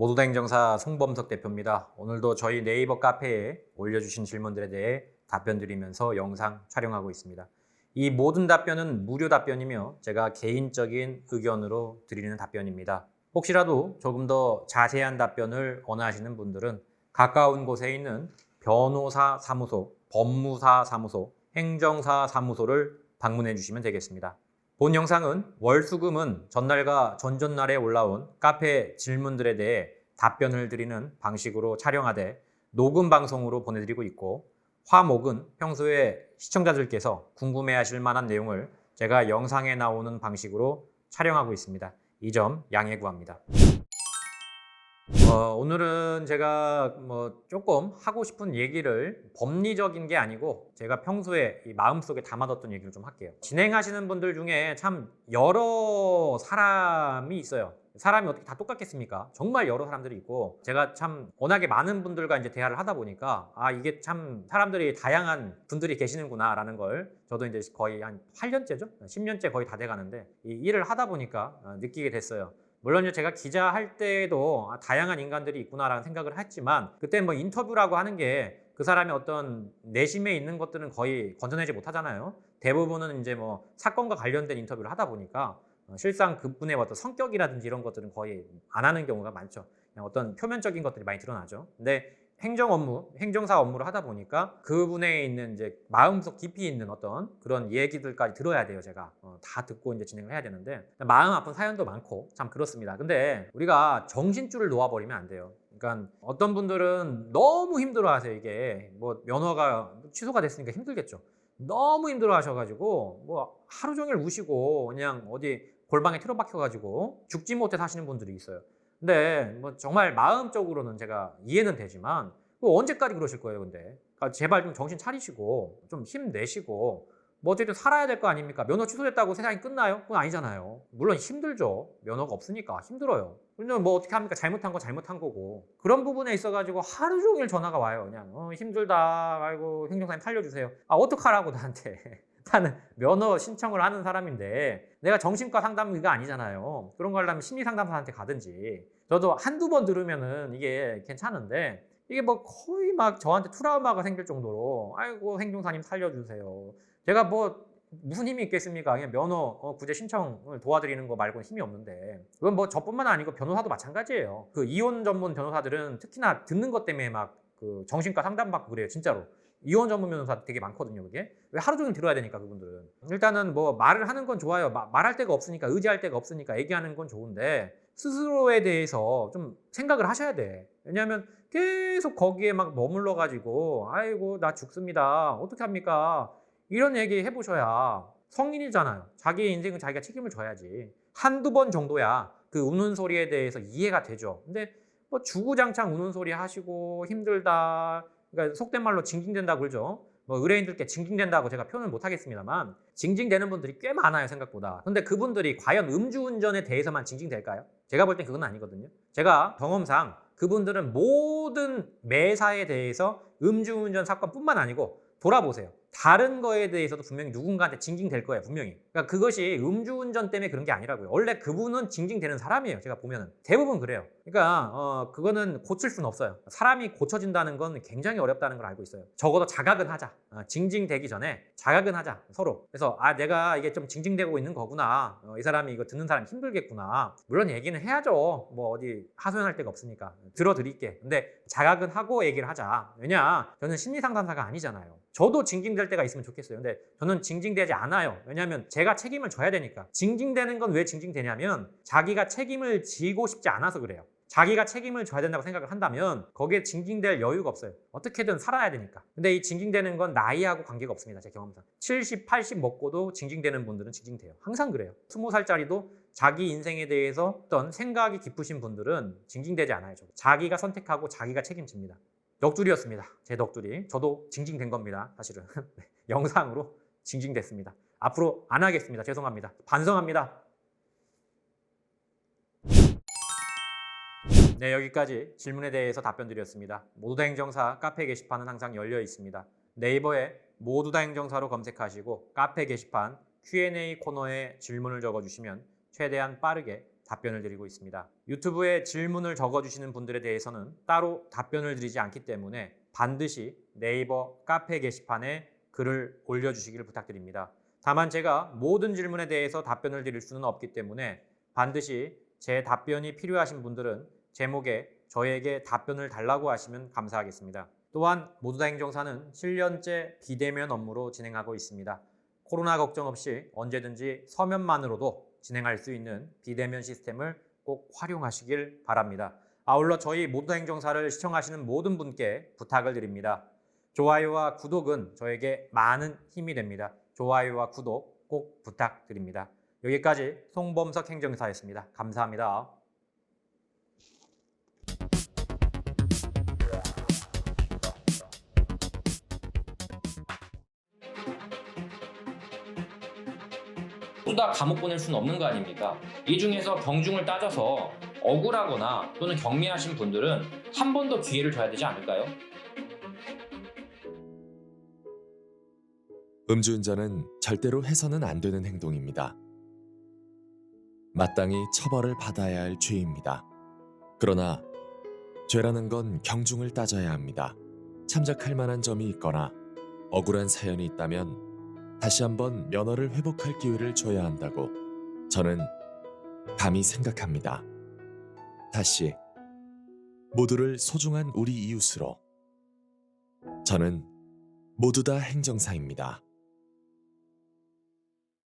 모두 다 행정사 송범석 대표입니다. 오늘도 저희 네이버 카페에 올려주신 질문들에 대해 답변 드리면서 영상 촬영하고 있습니다. 이 모든 답변은 무료 답변이며 제가 개인적인 의견으로 드리는 답변입니다. 혹시라도 조금 더 자세한 답변을 원하시는 분들은 가까운 곳에 있는 변호사 사무소, 법무사 사무소, 행정사 사무소를 방문해 주시면 되겠습니다. 본 영상은 월수금은 전날과 전전날에 올라온 카페 질문들에 대해 답변을 드리는 방식으로 촬영하되 녹음 방송으로 보내드리고 있고, 화목은 평소에 시청자들께서 궁금해하실 만한 내용을 제가 영상에 나오는 방식으로 촬영하고 있습니다. 이 점 양해 구합니다. 오늘은 제가 조금 하고 싶은 얘기를 법리적인 게 아니고 제가 평소에 이 마음속에 담아뒀던 얘기를 좀 할게요. 진행하시는 분들 중에 참 여러 사람이 있어요. 사람이 어떻게 다 똑같겠습니까? 정말 여러 사람들이 있고, 제가 참 워낙에 많은 분들과 이제 대화를 하다 보니까 이게 참 사람들이 다양한 분들이 계시는구나 라는 걸 저도 이제 거의 한 8년째죠? 10년째 거의 다 돼가는데 이 일을 하다 보니까 느끼게 됐어요. 물론 제가 기자 할 때도 다양한 인간들이 있구나라는 생각을 했지만, 그때 뭐 인터뷰라고 하는 게 그 사람의 어떤 내심에 있는 것들은 거의 건져내지 못하잖아요. 대부분은 이제 뭐 사건과 관련된 인터뷰를 하다 보니까 실상 그분의 어떤 성격이라든지 이런 것들은 거의 안 하는 경우가 많죠. 그냥 어떤 표면적인 것들이 많이 드러나죠. 근데 행정 업무, 행정사 업무를 하다 보니까 그분에 있는 이제 마음속 깊이 있는 어떤 그런 얘기들까지 들어야 돼요, 제가. 다 듣고 이제 진행을 해야 되는데, 마음 아픈 사연도 많고 참 그렇습니다. 근데 우리가 정신줄을 놓아버리면 안 돼요. 그러니까 어떤 분들은 너무 힘들어 하세요. 이게 뭐 면허가 취소가 됐으니까 힘들겠죠. 너무 힘들어 하셔가지고 뭐 하루 종일 우시고 그냥 어디 골방에 틀어박혀가지고 죽지 못해 사시는 분들이 있어요. 근데 뭐 정말 마음적으로는 제가 이해는 되지만 언제까지 그러실 거예요, 근데. 그러니까 제발 좀 정신 차리시고 좀 힘내시고 뭐 어쨌든 살아야 될 거 아닙니까? 면허 취소됐다고 세상이 끝나요? 그건 아니잖아요. 물론 힘들죠. 면허가 없으니까 힘들어요. 근데 뭐 어떻게 합니까? 잘못한 건 잘못한 거고. 그런 부분에 있어가지고 하루 종일 전화가 와요. 그냥 힘들다. 아이고 행정사님 살려주세요. 어떡하라고 나한테. 나는 면허 신청을 하는 사람인데 내가 정신과 상담의가 아니잖아요. 그런 거 하려면 심리상담사한테 가든지. 저도 한두 번 들으면은 이게 괜찮은데 이게 뭐 거의 막 저한테 트라우마가 생길 정도로 아이고 행정사님 살려주세요. 제가 뭐 무슨 힘이 있겠습니까? 그냥 면허 구제 신청을 도와드리는 거 말고는 힘이 없는데, 그건 뭐 저뿐만 아니고 변호사도 마찬가지예요. 그 이혼 전문 변호사들은 특히나 듣는 것 때문에 막 그 정신과 상담받고 그래요, 진짜로. 이혼 전문 변호사 되게 많거든요, 그게. 왜 하루 종일 들어야 되니까, 그분들은. 일단은 뭐 말을 하는 건 좋아요. 말할 데가 없으니까, 의지할 데가 없으니까 얘기하는 건 좋은데 스스로에 대해서 좀 생각을 하셔야 돼. 왜냐하면 계속 거기에 막 머물러 가지고 아이고 나 죽습니다, 어떻게 합니까, 이런 얘기 해보셔야. 성인이잖아요. 자기 인생은 자기가 책임을 져야지. 한두 번 정도야 그 우는 소리에 대해서 이해가 되죠. 근데 뭐 주구장창 우는 소리 하시고 힘들다, 그러니까 속된 말로 징징댄다고 그러죠. 뭐 의뢰인들께 징징댄다고 제가 표현을 못 하겠습니다만 징징대는 분들이 꽤 많아요, 생각보다. 근데 그분들이 과연 음주운전에 대해서만 징징댈까요? 제가 볼 땐 그건 아니거든요. 제가 경험상 그분들은 모든 매사에 대해서 음주운전 사건뿐만 아니고 돌아보세요. 다른 거에 대해서도 분명히 누군가한테 징징댈 거예요, 분명히. 그러니까 그것이 음주운전 때문에 그런 게 아니라고요. 원래 그분은 징징대는 사람이에요, 제가 보면은. 대부분 그래요. 그러니까 그거는 고칠 수는 없어요. 사람이 고쳐진다는 건 굉장히 어렵다는 걸 알고 있어요. 적어도 자각은 하자. 징징대기 전에 자각은 하자, 서로. 그래서 내가 이게 좀 징징대고 있는 거구나. 이 사람이 이거 듣는 사람이 힘들겠구나. 물론 얘기는 해야죠. 뭐 어디 하소연할 데가 없으니까. 들어드릴게. 근데 자각은 하고 얘기를 하자. 왜냐, 저는 심리상담사가 아니잖아요. 저도 징징댈 때가 있으면 좋겠어요. 근데 저는 징징대지 않아요. 왜냐하면 제가 책임을 져야 되니까. 징징대는 건 왜 징징대냐면 자기가 책임을 지고 싶지 않아서 그래요. 자기가 책임을 져야 된다고 생각을 한다면 거기에 징징댈 여유가 없어요. 어떻게든 살아야 되니까. 근데 이 징징대는 건 나이하고 관계가 없습니다, 제 경험상. 70, 80 먹고도 징징대는 분들은 징징대요. 항상 그래요. 20살짜리도 자기 인생에 대해서 어떤 생각이 깊으신 분들은 징징대지 않아요. 자기가 선택하고 자기가 책임집니다. 넋두리였습니다. 제 넋두리. 저도 징징댄 겁니다, 사실은. 영상으로 징징댔습니다. 앞으로 안 하겠습니다. 죄송합니다. 반성합니다. 네, 여기까지 질문에 대해서 답변 드렸습니다. 모두 다 행정사 카페 게시판은 항상 열려 있습니다. 네이버에 모두 다 행정사로 검색하시고 카페 게시판 Q&A 코너에 질문을 적어주시면 최대한 빠르게 답변을 드리고 있습니다. 유튜브에 질문을 적어주시는 분들에 대해서는 따로 답변을 드리지 않기 때문에 반드시 네이버 카페 게시판에 글을 올려주시기를 부탁드립니다. 다만 제가 모든 질문에 대해서 답변을 드릴 수는 없기 때문에 반드시 제 답변이 필요하신 분들은 제목에 저에게 답변을 달라고 하시면 감사하겠습니다. 또한 모두다 행정사는 7년째 비대면 업무로 진행하고 있습니다. 코로나 걱정 없이 언제든지 서면만으로도 진행할 수 있는 비대면 시스템을 꼭 활용하시길 바랍니다. 아울러 저희 모두다 행정사를 시청하시는 모든 분께 부탁을 드립니다. 좋아요와 구독은 저에게 많은 힘이 됩니다. 좋아요와 구독 꼭 부탁드립니다. 여기까지 송범석 행정사였습니다. 감사합니다. 모두 다 감옥 보낼 수는 없는 거 아닙니까? 이 중에서 경중을 따져서 억울하거나 또는 경미하신 분들은 한 번 더 기회를 줘야 되지 않을까요? 음주운전은 절대로 해서는 안 되는 행동입니다. 마땅히 처벌을 받아야 할 죄입니다. 그러나 죄라는 건 경중을 따져야 합니다. 참작할 만한 점이 있거나 억울한 사연이 있다면 다시 한번 면허를 회복할 기회를 줘야 한다고 저는 감히 생각합니다. 다시 모두를 소중한 우리 이웃으로 저는 모두 다 행정사입니다.